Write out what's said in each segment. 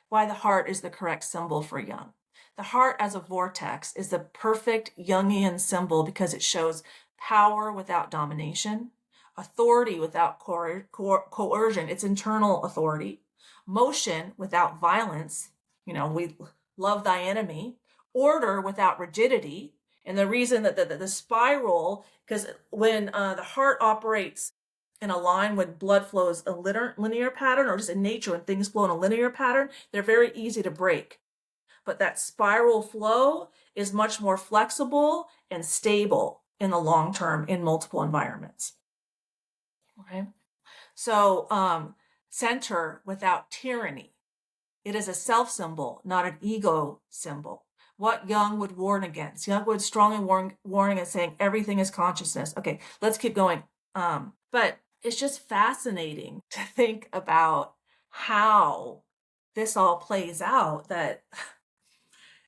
why the heart is the correct symbol for Jung. The heart as a vortex is the perfect Jungian symbol because it shows power without domination, authority without coercion, it's internal authority, motion without violence, we love thy enemy, order without rigidity. And the reason that the spiral, because when the heart operates in a line when blood flows a linear pattern, or just in nature when things flow in a linear pattern, they're very easy to break. But that spiral flow is much more flexible and stable in the long term in multiple environments. Okay, so center without tyranny. It is a self symbol, not an ego symbol. What Jung would warn against. Jung would strongly warn against saying everything is consciousness. Okay, let's keep going. But it's just fascinating to think about how this all plays out, that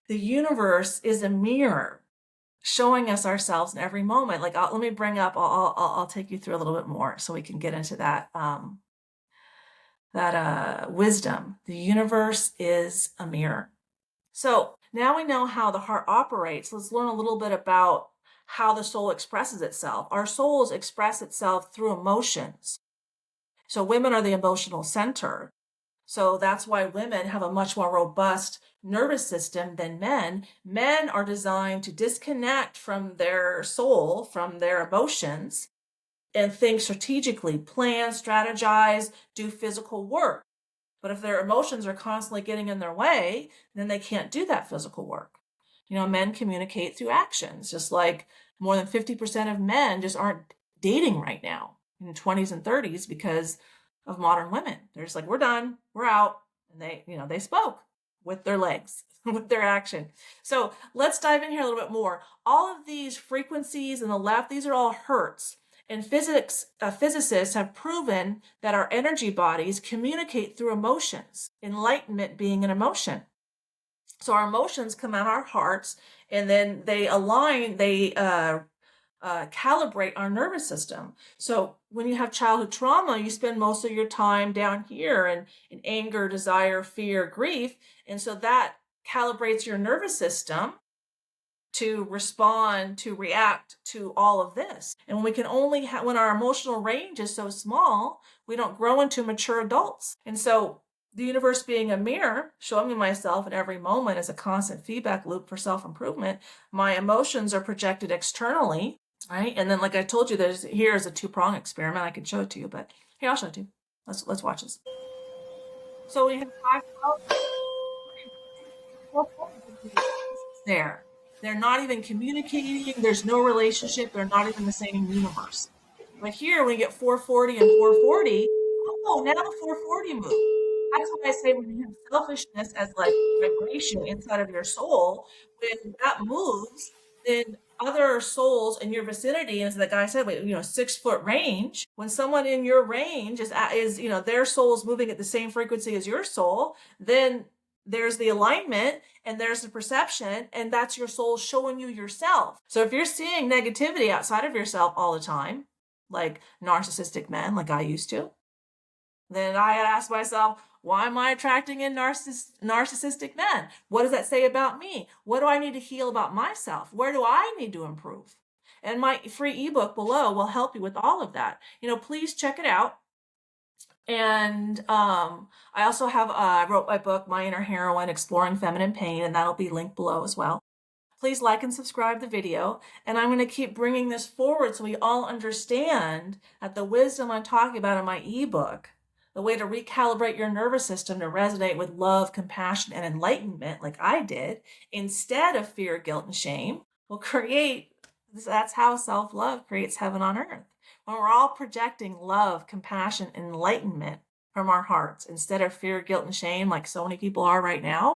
the universe is a mirror showing us ourselves in every moment. Like, let me bring up, I'll take you through a little bit more so we can get into that, wisdom. The universe is a mirror. So now we know how the heart operates. Let's learn a little bit about how the soul expresses itself. Our souls express itself through emotions. So women are the emotional center. So that's why women have a much more robust nervous system than men. Men are designed to disconnect from their soul, from their emotions, and think strategically, plan, strategize, do physical work. But if their emotions are constantly getting in their way, then they can't do that physical work. Men communicate through actions, just like more than 50% of men just aren't dating right now in 20s and 30s because of modern women. They're just like, we're done, we're out. And they spoke with their legs, with their action. So let's dive in here a little bit more. All of these frequencies in the left, these are all hertz. And physicists have proven that our energy bodies communicate through emotions, enlightenment being an emotion. So our emotions come out of our hearts, and then they align, they calibrate our nervous system. So when you have childhood trauma, you spend most of your time down here in anger, desire, fear, grief. And so that calibrates your nervous system to respond, to react to all of this. And we can only when our emotional range is so small, we don't grow into mature adults. And so the universe being a mirror, showing me myself in every moment as a constant feedback loop for self-improvement, my emotions are projected externally, right? And then, like I told you, here's a two-prong experiment. I can show it to you, but here, I'll show it to you. Let's watch this. So we have 5 there. They're not even communicating. There's no relationship. They're not even the same universe. But here we get 440 and 440. Oh, now the 440 moves. That's why I say when you have selfishness as like vibration inside of your soul, when that moves, then other souls in your vicinity, as the guy said, 6-foot range, when someone in your range is their soul is moving at the same frequency as your soul, then there's the alignment and there's the perception, and that's your soul showing you yourself. So if you're seeing negativity outside of yourself all the time, like narcissistic men, like I used to, then I had asked myself, why am I attracting in narcissistic men? What does that say about me? What do I need to heal about myself? Where do I need to improve? And my free ebook below will help you with all of that. Please check it out. And I also have, I wrote my book, My Inner Heroine, Exploring Feminine Pain, and that'll be linked below as well. Please like and subscribe the video. And I'm going to keep bringing this forward so we all understand that the wisdom I'm talking about in my ebook, the way to recalibrate your nervous system to resonate with love, compassion, and enlightenment, like I did, instead of fear, guilt, and shame, will create, that's how self-love creates heaven on earth. When we're all projecting love, compassion, and enlightenment from our hearts instead of fear, guilt, and shame, like so many people are right now,